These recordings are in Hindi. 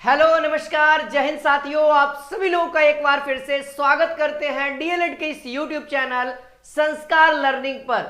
हेलो नमस्कार जय हिंद साथियों, आप सभी लोगों का एक बार फिर से स्वागत करते हैं डीएलएड के इस यूट्यूब चैनल संस्कार लर्निंग पर।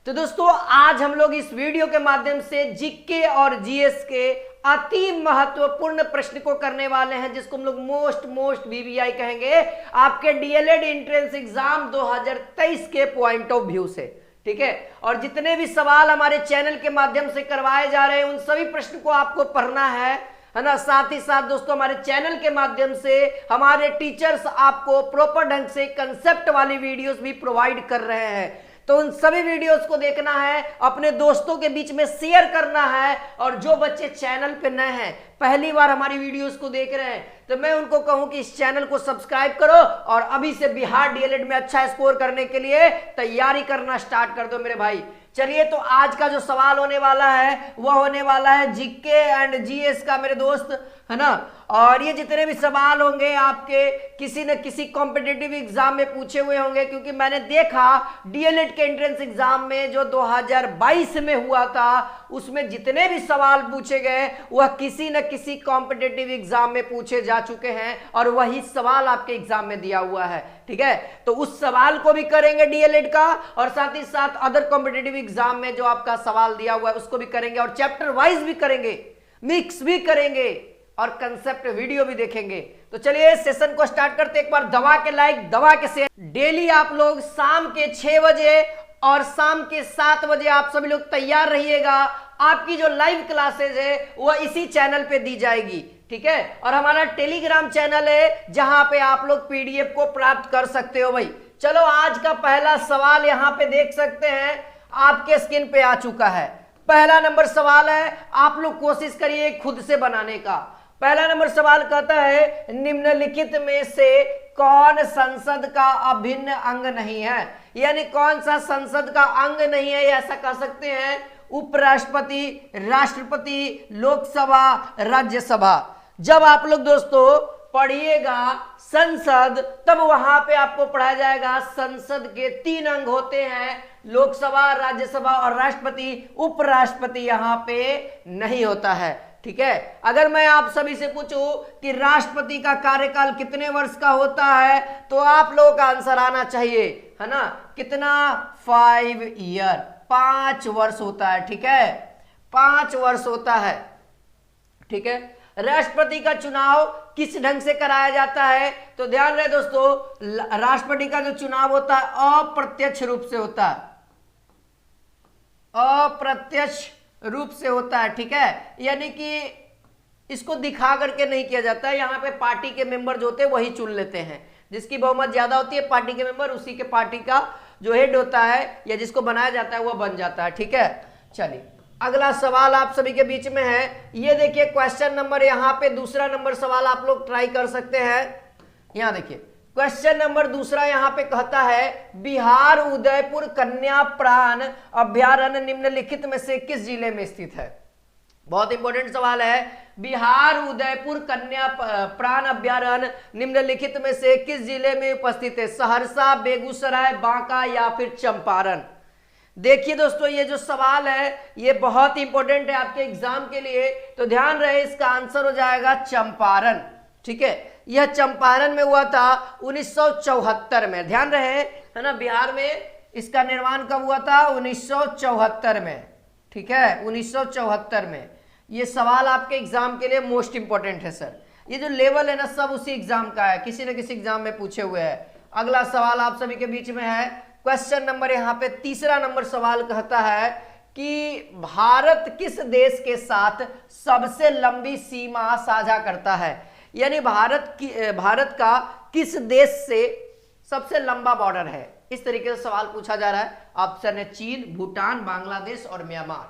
तो दोस्तों आज हम लोग इस वीडियो के माध्यम से जीके और जीएस के अति महत्वपूर्ण प्रश्न को करने वाले हैं, जिसको हम लोग मोस्ट वीवीआई कहेंगे आपके डीएलएड एंट्रेंस एग्जाम 2023 के पॉइंट ऑफ व्यू से। ठीक है, और जितने भी सवाल हमारे चैनल के माध्यम से करवाए जा रहे हैं उन सभी प्रश्न को आपको पढ़ना है ना। साथ ही साथ दोस्तों हमारे चैनल के माध्यम से हमारे टीचर्स आपको प्रॉपर ढंग से कंसेप्ट वाली वीडियोस भी प्रोवाइड कर रहे हैं, तो उन सभी वीडियोस को देखना है, अपने दोस्तों के बीच में शेयर करना है। और जो बच्चे चैनल पे नए हैं, पहली बार हमारी वीडियोस को देख रहे हैं, तो मैं उनको कहूं कि इस चैनल को सब्सक्राइब करो और अभी से बिहार डीएलएड में अच्छा स्कोर करने के लिए तैयारी करना स्टार्ट कर दो मेरे भाई। चलिए, तो आज का जो सवाल होने वाला है वह होने वाला है जीके एंड जीएस का मेरे दोस्त, है ना। और ये जितने भी सवाल होंगे आपके किसी न किसी कॉम्पिटिटिव एग्जाम में पूछे हुए होंगे, क्योंकि मैंने देखा डीएलएड के एंट्रेंस एग्जाम में जो 2022 में हुआ था उसमें जितने भी सवाल पूछे गए वह किसी न किसी कॉम्पिटिटिव एग्जाम में पूछे जा चुके हैं और वही सवाल आपके एग्जाम में दिया हुआ है। ठीक है, तो उस सवाल को भी करेंगे डीएलएड का, और साथ ही साथ अदर कॉम्पिटिटिव एग्जाम में जो आपका सवाल दिया हुआ है उसको भी करेंगे, और चैप्टर वाइज भी करेंगे, मिक्स भी करेंगे और कंसेप्ट वीडियो भी देखेंगे। तो चलिए सेशन को स्टार्ट करते। एक बार दबा के लाइक, दबा के शेयर। डेली आप लोग शाम के 6 बजे और शाम के 7 बजे आप सभी लोग तैयार रहिएगा। आपकी जो लाइव क्लासेज है वह इसी चैनल पे दी जाएगी। ठीक है, और हमारा टेलीग्राम चैनल है जहां पे आप लोग पीडीएफ को प्राप्त कर सकते हो भाई। चलो, आज का पहला सवाल यहां पे देख सकते हैं, आपके स्क्रीन पे आ चुका है। पहला नंबर सवाल है, आप लोग कोशिश करिए खुद से बनाने का। पहला नंबर सवाल कहता है निम्नलिखित में से कौन संसद का अभिन्न अंग नहीं है। यानी कौन सा संसद का अंग नहीं है, ऐसा कह सकते हैं उपराष्ट्रपति, राष्ट्रपति, लोकसभा, राज्यसभा। जब आप लोग दोस्तों पढ़िएगा संसद, तब वहां पे आपको पढ़ाया जाएगा संसद के 3 अंग होते हैं, लोकसभा, राज्यसभा और राष्ट्रपति। उपराष्ट्रपति यहां पे नहीं होता है। ठीक है, अगर मैं आप सभी से पूछूं कि राष्ट्रपति का कार्यकाल कितने वर्ष का होता है, तो आप लोगों का आंसर आना चाहिए, है ना। कितना? 5 ईयर, 5 वर्ष होता है। ठीक है, 5 वर्ष होता है। ठीक है, राष्ट्रपति का चुनाव किस ढंग से कराया जाता है, तो ध्यान रहे दोस्तों, राष्ट्रपति का जो चुनाव होता है अप्रत्यक्ष रूप से होता है, अप्रत्यक्ष रूप से होता है। ठीक है, यानी कि इसको दिखा करके नहीं किया जाता है। यहाँ पे पार्टी के मेंबर जो होते हैं वही चुन लेते हैं, जिसकी बहुमत ज्यादा होती है पार्टी के मेंबर, उसी के पार्टी का जो हेड होता है या जिसको बनाया जाता है वह बन जाता है। ठीक है, चलिए अगला सवाल आप सभी के बीच में है। ये देखिए क्वेश्चन नंबर, यहाँ पे दूसरा नंबर सवाल आप लोग ट्राई कर सकते हैं। यहाँ देखिए क्वेश्चन नंबर दूसरा यहाँ पे कहता है बिहार उदयपुर कन्या प्राण अभ्यारण्य निम्नलिखित में से किस जिले में स्थित है। बहुत इंपॉर्टेंट सवाल है। बिहार उदयपुर कन्या प्राण अभ्यारण्य निम्नलिखित में से किस जिले में उपस्थित है। सहरसा, बेगूसराय, बांका या फिर चंपारण। देखिए दोस्तों, ये जो सवाल है ये बहुत इंपॉर्टेंट है आपके एग्जाम के लिए, तो ध्यान रहे इसका आंसर हो जाएगा चंपारण। ठीक है, यह चंपारण में हुआ था 1974 में। ध्यान रहे, है ना, बिहार में इसका निर्माण कब हुआ था? 1974 में। ठीक है, 1974 में। ये सवाल आपके एग्जाम के लिए मोस्ट इंपॉर्टेंट है सर। ये जो लेवल है ना सब उसी एग्जाम का है, किसी न किसी एग्जाम में पूछे हुए हैं। अगला सवाल आप सभी के बीच में है। क्वेश्चन नंबर यहाँ पे तीसरा नंबर सवाल कहता है कि भारत किस देश के साथ सबसे लंबी सीमा साझा करता है। यानी भारत का किस देश से सबसे लंबा बॉर्डर है, इस तरीके से सवाल पूछा जा रहा है। ऑप्शन है चीन, भूटान, बांग्लादेश और म्यांमार।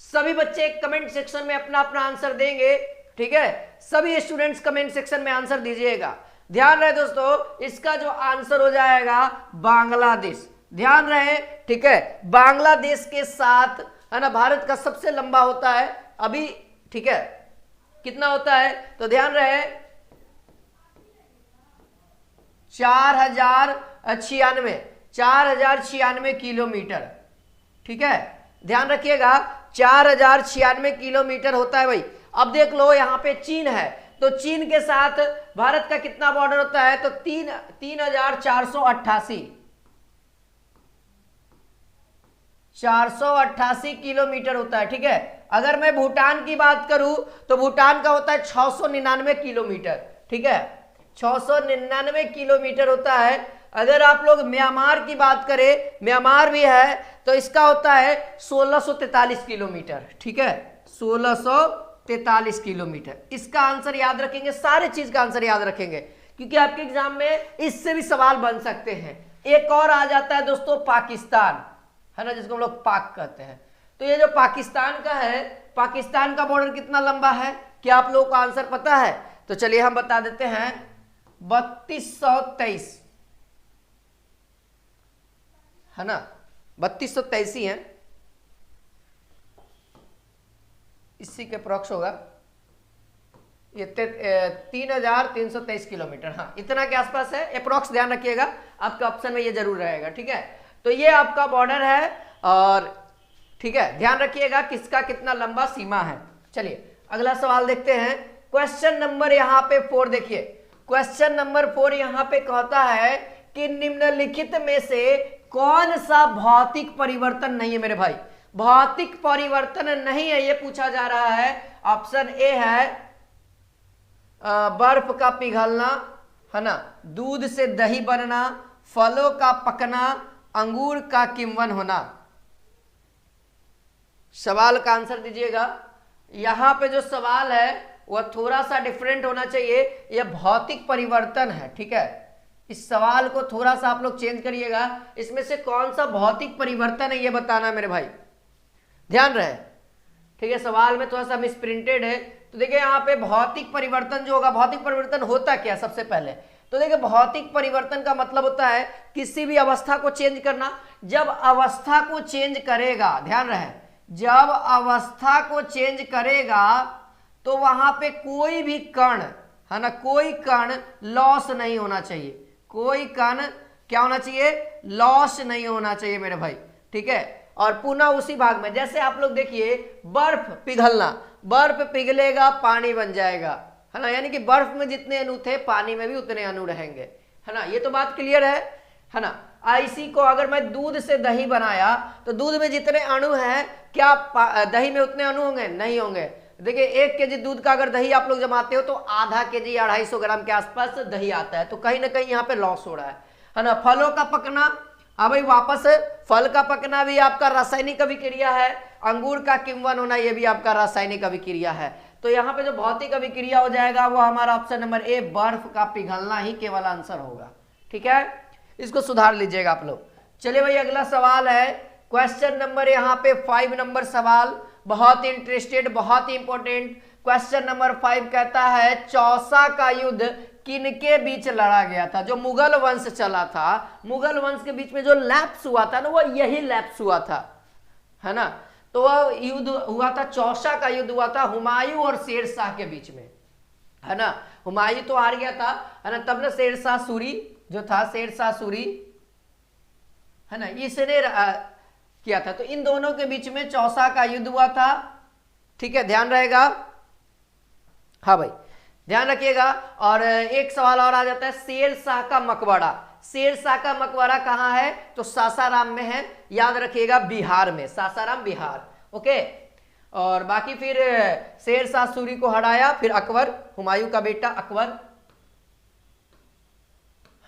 सभी बच्चे कमेंट सेक्शन में अपना अपना आंसर देंगे। ठीक है, सभी स्टूडेंट्स कमेंट सेक्शन में आंसर दीजिएगा। ध्यान रहे दोस्तों, इसका जो आंसर हो जाएगा बांग्लादेश। ध्यान रहे, ठीक है, बांग्लादेश के साथ, है ना, भारत का सबसे लंबा होता है अभी। ठीक है, कितना होता है, तो ध्यान रहे 4096 किलोमीटर। ठीक है, ध्यान रखिएगा 4096 किलोमीटर होता है भाई। अब देख लो यहाँ पे चीन है, तो चीन के साथ भारत का कितना बॉर्डर होता है? तो 488 किलोमीटर होता है। ठीक है, अगर मैं भूटान की बात करूं तो भूटान का होता है 699 किलोमीटर। ठीक है, 699 किलोमीटर होता है। अगर आप लोग म्यांमार की बात करें, म्यांमार भी है, तो इसका होता है 1643 किलोमीटर। ठीक है, 1643 किलोमीटर। इसका आंसर याद रखेंगे, सारे चीज का आंसर याद रखेंगे, क्योंकि आपके एग्जाम में इससे भी सवाल बन सकते हैं। एक और आ जाता है दोस्तों पाकिस्तान, है ना, जिसको हम लोग पाक कहते हैं। तो ये जो पाकिस्तान का है, पाकिस्तान का बॉर्डर कितना लंबा है? क्या आप लोगों को आंसर पता है? तो चलिए हम बता देते हैं, 3223, है ना, 3223 ही है, इसी के अप्रॉक्स होगा ये 3323 किलोमीटर। हाँ, इतना के आसपास है, अप्रॉक्स ध्यान रखिएगा, आपके ऑप्शन में ये जरूर रहेगा। ठीक है, तो ये आपका बॉर्डर है, और ठीक है, ध्यान रखिएगा किसका कितना लंबा सीमा है। चलिए अगला सवाल देखते हैं। क्वेश्चन नंबर यहाँ पे 4 देखिए, क्वेश्चन नंबर 4 यहाँ पे कहता है कि निम्नलिखित में से कौन सा भौतिक परिवर्तन नहीं है? मेरे भाई, भौतिक परिवर्तन नहीं है ये पूछा जा रहा है। ऑप्शन ए है बर्फ का पिघलना, है ना, दूध से दही बनना, फलों का पकना, अंगूर का किण्वन होना। सवाल का आंसर दीजिएगा। यहां पे जो सवाल है वह थोड़ा सा डिफरेंट होना चाहिए, यह भौतिक परिवर्तन है। ठीक है, इस सवाल को थोड़ा सा आप लोग चेंज करिएगा, इसमें से कौन सा भौतिक परिवर्तन है ये बताना मेरे भाई, ध्यान रहे। ठीक है, सवाल में थोड़ा सा मिसप्रिंटेड है। तो देखिए यहाँ पे भौतिक परिवर्तन जो होगा, भौतिक परिवर्तन होता क्या सबसे पहले? तो देखिए भौतिक परिवर्तन का मतलब होता है किसी भी अवस्था को चेंज करना। जब अवस्था को चेंज करेगा, ध्यान रहे, जब अवस्था को चेंज करेगा तो वहां पे कोई भी कण, है ना, कोई कण लॉस नहीं होना चाहिए, कोई कण क्या होना चाहिए? लॉस नहीं होना चाहिए मेरे भाई। ठीक है, और पुनः उसी भाग में, जैसे आप लोग देखिए बर्फ पिघलना, बर्फ पिघलेगा पानी बन जाएगा, है ना, यानी कि बर्फ में जितने अणु थे पानी में भी उतने अणु रहेंगे, है ना, ये तो बात क्लियर है ना। इसी को अगर मैं दूध से दही बनाया तो दूध में जितने अणु हैं, क्या दही में उतने अणु होंगे? नहीं होंगे। देखिए 1 केजी दूध का अगर दही आप लोग जमाते हो तो आधा केजी 250 ग्राम के आसपास दही आता है, तो कहीं ना कहीं यहाँ पे लॉस हो रहा है ना। फलों का पकना, हाँ भाई, वापस फल का पकना भी आपका रासायनिक अभिक्रिया है, अंगूर का किण्वन होना ये भी आपका रासायनिक अभिक्रिया है। तो यहाँ पे जो भौतिक अभिक्रिया हो जाएगा वो हमारा ऑप्शन नंबर ए, बर्फ का पिघलना ही केवल आंसर होगा। ठीक है, इसको सुधार लीजिएगा आप लोग। चलिए भाई अगला सवाल है, क्वेश्चन नंबर यहाँ पे 5 नंबर सवाल, बहुत इंटरेस्टेड, बहुत ही इंपॉर्टेंट। क्वेश्चन नंबर 5 कहता है चौसा का युद्ध किनके बीच लड़ा गया था? जो मुगल वंश चला था, मुगल वंश के बीच में जो लैप्स हुआ था ना, वो यही लैप्स हुआ था, है ना। तो वह युद्ध हुआ था, चौसा का युद्ध हुआ था हुमायूं और शेरशाह के बीच में, है ना। हुमायूं तो हार गया था, है ना, तब ना शेरशाह सूरी जो था, शेरशाह सूरी, है ना, इसने किया था। तो इन दोनों के बीच में चौसा का युद्ध हुआ था। ठीक है, ध्यान रहेगा, हाँ भाई ध्यान रखिएगा। और एक सवाल और आ जाता है, शेरशाह का मकबरा, शेरशाह का मकबरा कहाँ है? तो सासाराम में है, याद रखिएगा, बिहार में, सासाराम बिहार। ओके, और बाकी फिर शेरशाह सूरी को हराया फिर अकबर, हुमायूं का बेटा अकबर,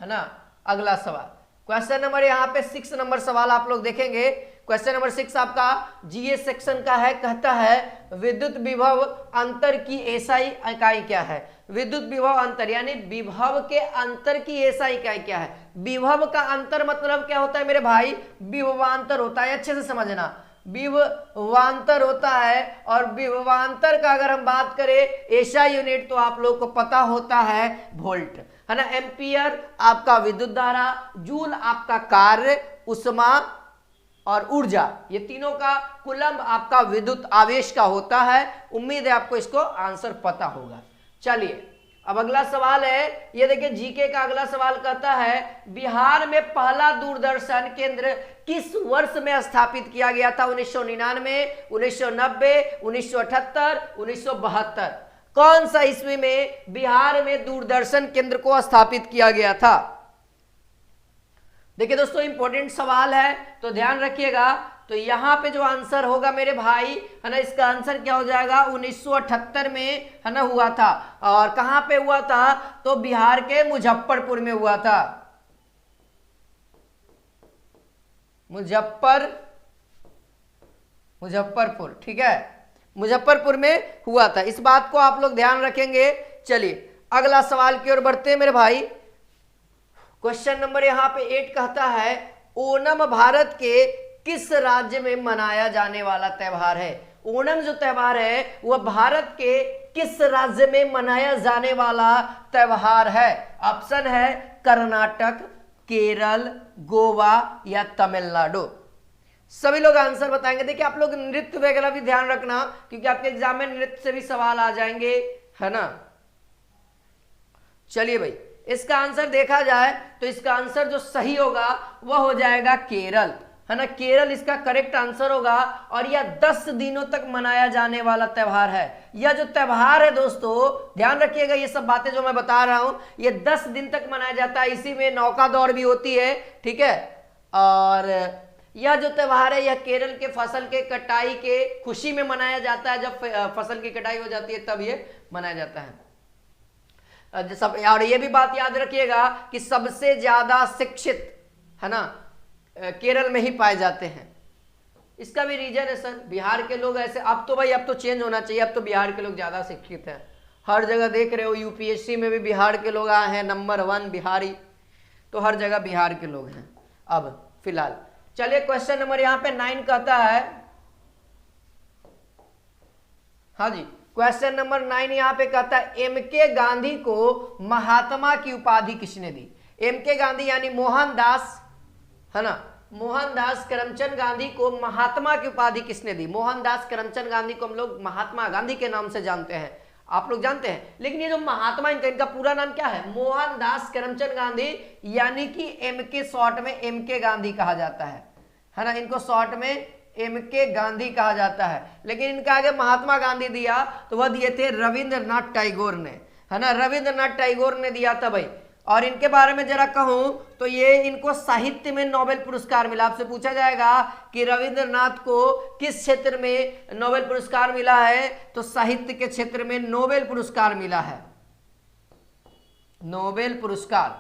है ना। अगला सवाल, क्वेश्चन नंबर यहाँ पे 6 नंबर सवाल आप लोग देखेंगे। क्वेश्चन नंबर 6 आपका जीए सेक्शन का है, कहता है विद्युत विभव अंतर की एसआई इकाई क्या है? विद्युत विभव अंतर यानी विभव के अंतर की एसआई इकाई क्या है? विभव का अंतर मतलब क्या होता है मेरे भाई? विभवांतर होता है, अच्छे से समझना, विभवांतर होता है। और विभवांतर का अगर हम बात करें एसआई यूनिट तो आप लोग को पता होता है वोल्ट, है ना। एम्पियर आपका विद्युत धारा, जूल आपका कार्य, उष्मा और ऊर्जा, ये तीनों का कूलम्ब आपका विद्युत आवेश का होता है। उम्मीद है आपको इसको आंसर पता होगा। चलिए अब अगला सवाल है, ये देखिए जीके का अगला सवाल कहता है बिहार में पहला दूरदर्शन केंद्र किस वर्ष में स्थापित किया गया था? 1999, 1990, 1978, 1972। कौन सा ईस्वी में बिहार में दूरदर्शन केंद्र को स्थापित किया गया था? देखिए दोस्तों इंपॉर्टेंट सवाल है तो ध्यान रखिएगा। तो यहां पे जो आंसर होगा मेरे भाई है ना, इसका आंसर क्या हो जाएगा? 1978 में है ना हुआ था। और कहां पे हुआ था? तो बिहार के मुजफ्फरपुर में हुआ था। मुजफ्फरपुर, ठीक है, मुजफ्फरपुर में हुआ था। इस बात को आप लोग ध्यान रखेंगे। चलिए अगला सवाल की ओर बढ़ते हैं मेरे भाई। क्वेश्चन नंबर यहां पे 8 कहता है ओणम भारत के किस राज्य में मनाया जाने वाला त्योहार है? ओणम जो त्योहार है वह भारत के किस राज्य में मनाया जाने वाला त्योहार है? ऑप्शन है कर्नाटक, केरल, गोवा या तमिलनाडु। सभी लोग आंसर बताएंगे। देखिए आप लोग नृत्य वगैरह भी ध्यान रखना क्योंकि आपके एग्जाम में नृत्य से भी सवाल आ जाएंगे, है ना। चलिए भाई इसका आंसर देखा जाए तो इसका आंसर जो सही होगा वह हो जाएगा केरल, है ना। केरल इसका करेक्ट आंसर होगा। और यह 10 दिनों तक मनाया जाने वाला त्योहार है। यह जो त्योहार है दोस्तों ध्यान रखिएगा, ये सब बातें जो मैं बता रहा हूं ये 10 दिन तक मनाया जाता है। इसी में नौका दौड़ भी होती है, ठीक है। और यह जो त्योहार है यह केरल के फसल के कटाई के खुशी में मनाया जाता है। जब फसल की कटाई हो जाती है तब ये मनाया जाता है। सब और ये भी बात याद रखिएगा कि सबसे ज्यादा शिक्षित, है ना, केरल में ही पाए जाते हैं। इसका भी रीजन है सर, बिहार के लोग ऐसे, अब तो भाई अब तो चेंज होना चाहिए। अब तो बिहार के लोग ज्यादा शिक्षित हैं। हर जगह देख रहे हो यूपीएससी में भी बिहार के लोग आए हैं, नंबर 1 बिहारी, तो हर जगह बिहार के लोग हैं अब फिलहाल। चलिए क्वेश्चन नंबर यहाँ पे 9 कहता है, हाँ जी क्वेश्चन नंबर 9 यहाँ पे कहता है एमके गांधी को महात्मा की उपाधि किसने दी? एमके गांधी यानी मोहनदास, है ना, मोहनदास करमचंद गांधी को महात्मा की उपाधि किसने दी? मोहनदास करमचंद गांधी को हम लोग महात्मा गांधी के नाम से जानते हैं, आप लोग जानते हैं। लेकिन ये जो महात्मा इनका पूरा नाम क्या है? मोहनदास करमचंद गांधी, यानी कि एमके शॉर्ट में एमके गांधी कहा जाता है ना। इनको शॉर्ट में एमके गांधी कहा जाता है। लेकिन इनका आगे महात्मा गांधी दिया तो वह दिए थे रविंद्रनाथ टैगोर ने, है ना, रविंद्रनाथ टैगोर ने दिया था भाई। और इनके बारे में जरा कहूं तो ये इनको साहित्य में नोबेल पुरस्कार मिला। आपसे पूछा जाएगा कि रविंद्रनाथ को किस क्षेत्र में नोबेल पुरस्कार मिला है, तो साहित्य के क्षेत्र में नोबेल पुरस्कार मिला है। नोबेल पुरस्कार,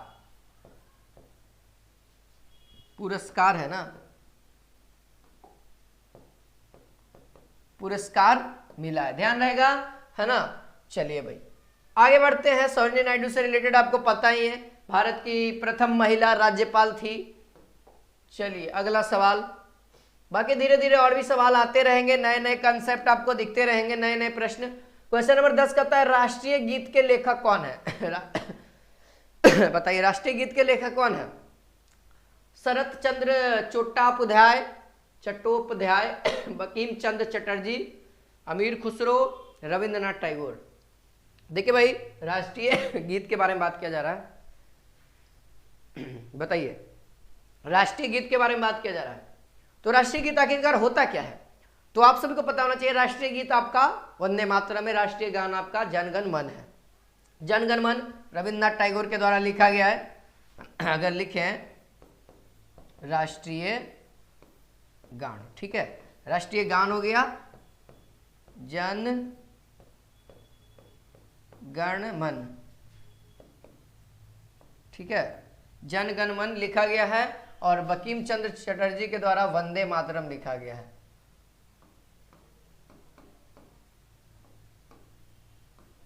पुरस्कार है ना, पुरस्कार मिला है, ध्यान रहेगा, है ना। चलिए भाई आगे बढ़ते हैं। सरोजिनी नायडू से रिलेटेड आपको पता ही है, भारत की प्रथम महिला राज्यपाल थी। चलिए अगला सवाल, बाकी धीरे धीरे और भी सवाल आते रहेंगे, नए नए कंसेप्ट आपको दिखते रहेंगे, नए नए प्रश्न। क्वेश्चन नंबर 10 कहता है राष्ट्रीय गीत के लेखक कौन है? बताइए राष्ट्रीय गीत के लेखक कौन है? शरत चंद्र चट्टोपाध्याय, बंकिम चंद्र चटर्जी, अमीर खुसरो, रविंद्रनाथ टैगोर। देखिए भाई राष्ट्रीय गीत के बारे में बात किया जा रहा है, बताइए राष्ट्रीय गीत के बारे में बात किया जा रहा है, तो राष्ट्रीय गीत आखिरकार होता क्या है? तो आप सभी को पता होना चाहिए राष्ट्रीय गीत आपका वंदे मातरम है, राष्ट्रीय गान आपका जनगण मन है। जनगण मन रविंद्रनाथ टैगोर के द्वारा लिखा गया है। अगर लिखें राष्ट्रीय गान, ठीक है, राष्ट्रीय गान हो गया जन गण मन, ठीक है, जन गण मन लिखा गया है। और बंकिम चंद्र चटर्जी के द्वारा वंदे मातरम लिखा गया है।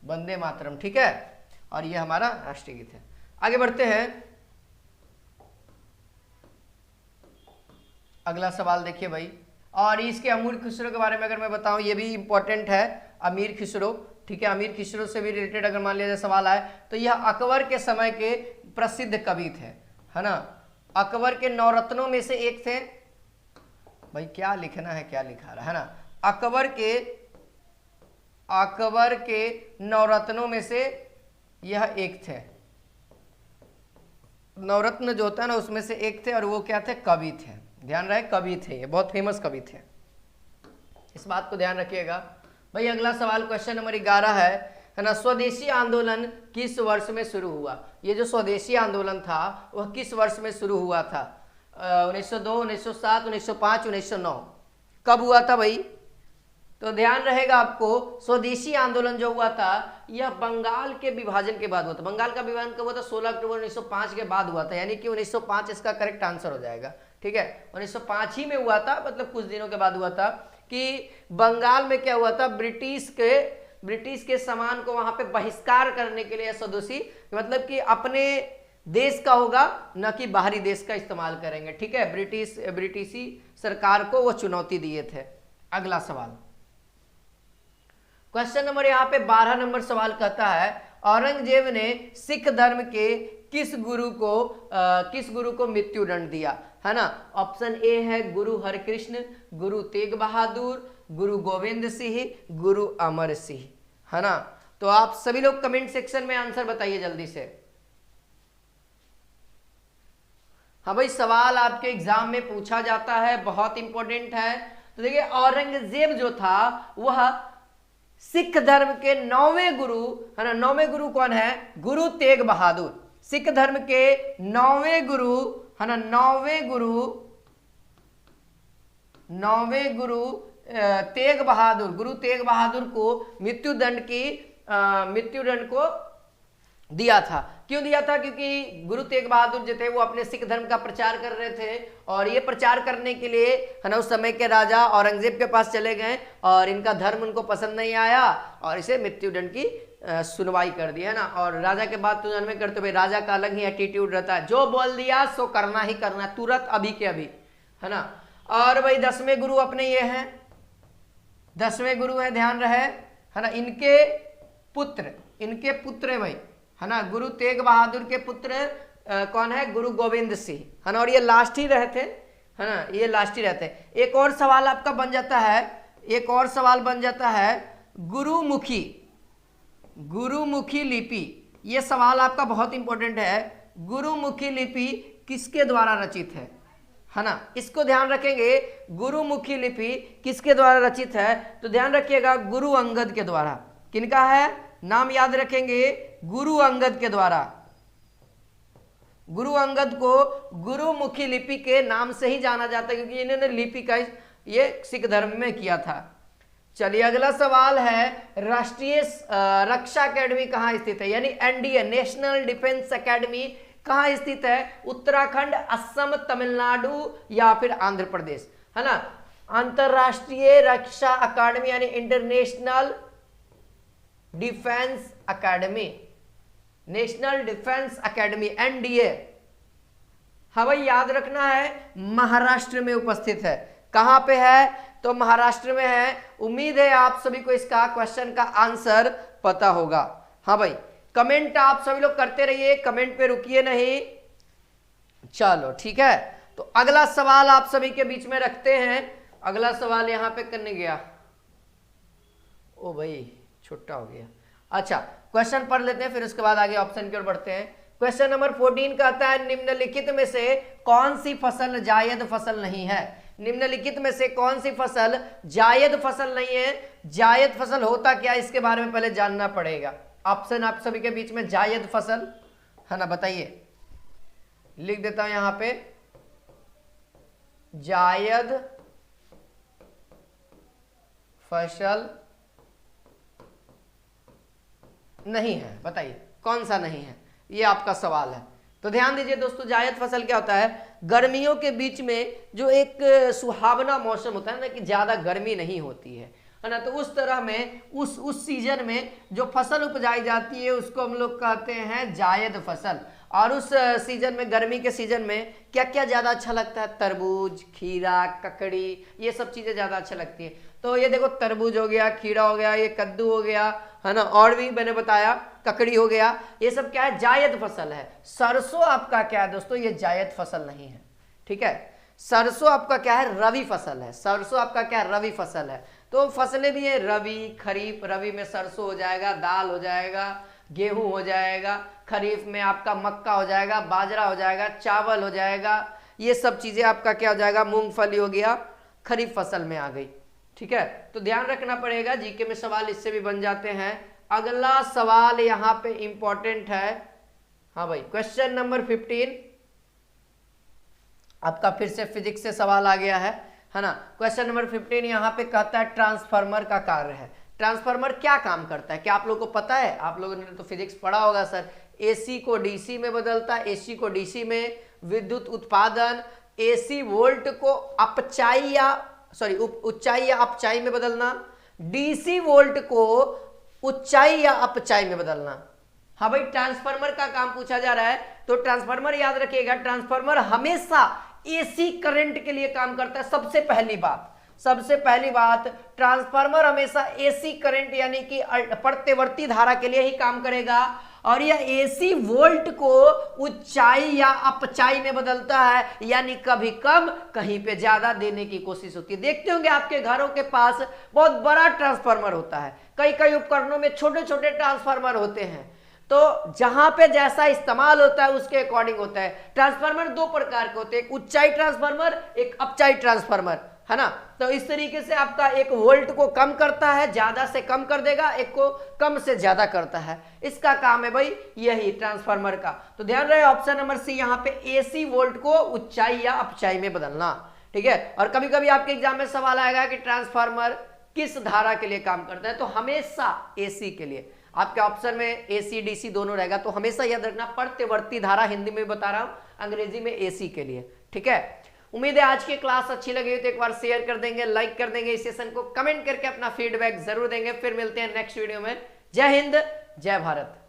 वंदे मातरम, ठीक है, और ये हमारा राष्ट्रीय गीत है। आगे बढ़ते हैं, अगला सवाल देखिए भाई। और इसके अमीर खुसरो के बारे में अगर मैं बताऊं, ये भी इंपॉर्टेंट है, अमीर खुसरो, ठीक है, अमीर खुसरो से भी रिलेटेड अगर मान लिया जाए सवाल आए तो यह अकबर के समय के प्रसिद्ध कवि थे, है ना। अकबर के नवरत्नों में से एक थे। भाई क्या लिखना है, क्या लिखा रहा है ना, अकबर के नवरत्नों में से यह एक थे। नवरत्न जो होता है ना उसमें से एक थे, और वो क्या थे? कवि थे। ध्यान रहे कवि थे, ये बहुत फेमस कवि थे, इस बात को ध्यान रखिएगा भाई। अगला सवाल क्वेश्चन नंबर 11 है, है ना, स्वदेशी आंदोलन किस वर्ष में शुरू हुआ? ये जो स्वदेशी आंदोलन था वह किस वर्ष में शुरू हुआ था? 1902, 1907, 1905, 1909। कब हुआ था भाई? तो ध्यान रहेगा आपको, स्वदेशी आंदोलन जो हुआ था यह बंगाल के विभाजन के बाद हुआ था। बंगाल का विभाजन कब हुआ था? 16 अक्टूबर 1905 के बाद हुआ था, यानी कि 1905 इसका करेक्ट आंसर हो जाएगा। ठीक है, 1905 ही में हुआ था, मतलब कुछ दिनों के बाद हुआ था कि बंगाल में क्या हुआ था, ब्रिटिश के सामान को वहां पे बहिष्कार करने के लिए स्वदेशी, मतलब कि अपने देश का होगा न कि बाहरी देश का इस्तेमाल करेंगे। ठीक है, ब्रिटिशी सरकार को वो चुनौती दिए थे। अगला सवाल, क्वेश्चन नंबर यहाँ पे 12 नंबर सवाल कहता है, औरंगजेब ने सिख धर्म के किस गुरु को मृत्यु दंड दिया? है ना, ऑप्शन ए है गुरु हरकृष्ण, गुरु तेग बहादुर, गुरु गोविंद सिंह, गुरु अमर सिंह। है ना, तो आप सभी लोग कमेंट सेक्शन में आंसर बताइए जल्दी से। हाँ भाई, सवाल आपके एग्जाम में पूछा जाता है, बहुत इंपॉर्टेंट है। तो देखिए, औरंगजेब जो था वह सिख धर्म के 9वें गुरु, है ना, 9वें गुरु कौन है? गुरु तेग बहादुर। सिख धर्म के 9वें गुरु, है ना, 9वें गुरु तेग बहादुर, गुरु तेग बहादुर को मृत्यु दंड को दिया था। क्यों दिया था? क्योंकि गुरु तेग बहादुर जो थे वो अपने सिख धर्म का प्रचार कर रहे थे, और ये प्रचार करने के लिए, है ना, उस समय के राजा औरंगजेब के पास चले गए, और इनका धर्म उनको पसंद नहीं आया और इसे मृत्युदंड की सुनवाई कर दी। है ना, और राजा के बाद तुरंत में करते भाई, राजा का अलग ही एटीट्यूड रहता है, जो बोल दिया सो करना ही करना, तुरंत अभी के अभी। है ना, और भाई 10वें गुरु अपने ये हैं, 10वें गुरु है, ध्यान रहे। है ना, इनके पुत्र है भाई, है ना, गुरु तेग बहादुर के पुत्र कौन है? गुरु गोविंद सिंह। है ना, और ये लास्ट ही रहते, है ना, ये लास्ट ही रहते। एक और सवाल आपका बन जाता है, गुरुमुखी लिपि। ये सवाल आपका बहुत इंपॉर्टेंट है, गुरुमुखी लिपि किसके द्वारा रचित है? है ना, इसको ध्यान रखेंगे, गुरुमुखी लिपि किसके द्वारा रचित है? तो ध्यान रखिएगा, गुरु अंगद के द्वारा। किनका है? नाम याद रखेंगे, गुरु अंगद के द्वारा। गुरु अंगद को गुरुमुखी लिपि के नाम से ही जाना जाता है, क्योंकि इन्होंने लिपि का ये सिख धर्म में किया था। चलिए, अगला सवाल है, राष्ट्रीय रक्षा अकेडमी कहाँ स्थित है? यानी एनडीए, नेशनल डिफेंस अकेडमी कहाँ स्थित है? उत्तराखंड, असम, तमिलनाडु या फिर आंध्र प्रदेश? है ना, अंतरराष्ट्रीय रक्षा अकादमी यानी international defence academy, national defence academy, NDA. हाँ भाई, याद रखना है, महाराष्ट्र में उपस्थित है। कहां पे है? तो महाराष्ट्र में है। उम्मीद है आप सभी को इसका क्वेश्चन का आंसर पता होगा। हाँ भाई, कमेंट आप सभी लोग करते रहिए, कमेंट पे रुकिए नहीं। चलो ठीक है, तो अगला सवाल आप सभी के बीच में रखते हैं। अगला सवाल यहां पे करने गया, ओ भाई छुट्टा हो गया। अच्छा, क्वेश्चन पढ़ लेते हैं, फिर उसके बाद आगे ऑप्शन की ओर बढ़ते हैं। क्वेश्चन नंबर 14 कहता है, निम्नलिखित में से कौन सी फसल जायद फसल नहीं है? निम्नलिखित में से कौन सी फसल जायद फसल नहीं है? जायद फसल होता क्या, इसके बारे में पहले जानना पड़ेगा। ऑप्शन आप सभी के बीच में, जायद फसल, है ना, बताइए। लिख देता हूं यहां पे, जायद फसल नहीं है, बताइए कौन सा नहीं है, ये आपका सवाल है। तो ध्यान दीजिए दोस्तों, जायद फसल क्या होता है? गर्मियों के बीच में जो एक सुहावना मौसम होता है ना, कि ज्यादा गर्मी नहीं होती है ना, तो उस तरह में उस सीजन में जो फसल उपजाई जाती है उसको हम लोग कहते हैं जायद फसल। और उस सीजन में, गर्मी के सीजन में क्या क्या ज्यादा अच्छा लगता है? तरबूज, खीरा, ककड़ी, ये सब चीजें ज्यादा अच्छा लगती है। तो ये देखो, तरबूज हो गया, खीरा हो गया, ये कद्दू हो गया, है ना, और भी मैंने बताया ककड़ी हो गया, ये सब क्या है? जायद फसल है। सरसों आपका क्या है दोस्तों? ये जायद फसल नहीं है। ठीक है, सरसों आपका क्या है? रवि फसल है। सरसों आपका क्या है? रवि फसल है। तो फसलें भी है, रवि, खरीफ। रवि में सरसों हो जाएगा, दाल हो जाएगा, गेहूं हो जाएगा, खरीफ में आपका मक्का हो जाएगा, बाजरा हो जाएगा, चावल हो जाएगा, ये सब चीजें आपका क्या हो जाएगा? मूंगफली हो गया, खरीफ फसल में आ गई। ठीक है, तो ध्यान रखना पड़ेगा, जीके में सवाल इससे भी बन जाते हैं। अगला सवाल यहां पे इंपॉर्टेंट है। हाँ भाई, क्वेश्चन नंबर 15 आपका फिर से फिजिक्स से सवाल आ गया है ना। क्वेश्चन नंबर 15 यहां पे कहता है ट्रांसफार्मर का कार्य है। ट्रांसफार्मर क्या काम करता है, क्या आप लोगों को पता है? आप लोगों ने तो फिजिक्स पढ़ा होगा सर। एसी को डीसी में बदलता है, एसी को डीसी में विद्युत उत्पादन, एसी वोल्ट को अपचाई या उच्चाई या अपचाई में बदलना, डीसी वोल्ट को उच्चाई या अपचाई में बदलना। हाँ भाई, ट्रांसफार्मर का काम पूछा जा रहा है तो ट्रांसफार्मर याद रखिएगा, ट्रांसफार्मर हमेशा एसी करंट के लिए काम करता है। सबसे पहली बात ट्रांसफार्मर हमेशा एसी करंट यानी कि प्रत्यवर्ती धारा के लिए ही काम करेगा, और यह एसी वोल्ट को ऊंचाई या अपचाई में बदलता है, यानी कभी कम कहीं पे ज्यादा देने की कोशिश होती है। देखते होंगे आपके घरों के पास बहुत बड़ा ट्रांसफार्मर होता है, कई उपकरणों में छोटे छोटे ट्रांसफार्मर होते हैं, तो जहां पे जैसा इस्तेमाल होता है उसके अकॉर्डिंग होता है। ट्रांसफार्मर दो प्रकार के होते हैं, एक ऊंचाई ट्रांसफार्मर, एक अपचाई ट्रांसफार्मर, है ना। तो इस तरीके से आपका एक वोल्ट को कम करता है, ज्यादा से कम कर देगा, एक को कम से ज्यादा करता है। इसका काम है भाई यही ट्रांसफार्मर का। तो ध्यान रहे ऑप्शन नंबर सी, यहाँ पे एसी वोल्ट को ऊंचाई या अपचाई में बदलना, ठीक है। और कभी कभी आपके एग्जाम में सवाल आएगा कि ट्रांसफार्मर किस धारा के लिए काम करता है, तो हमेशा एसी के लिए। आपके ऑप्शन में एसी डीसी दोनों रहेगा, तो हमेशा याद रखना प्रत्यवर्ती धारा, हिंदी में बता रहा हूं, अंग्रेजी में एसी के लिए, ठीक है। उम्मीद है आज की क्लास अच्छी लगी हो तो एक बार शेयर कर देंगे, लाइक कर देंगे, इस सेशन को कमेंट करके अपना फीडबैक जरूर देंगे। फिर मिलते हैं नेक्स्ट वीडियो में। जय हिंद, जय भारत।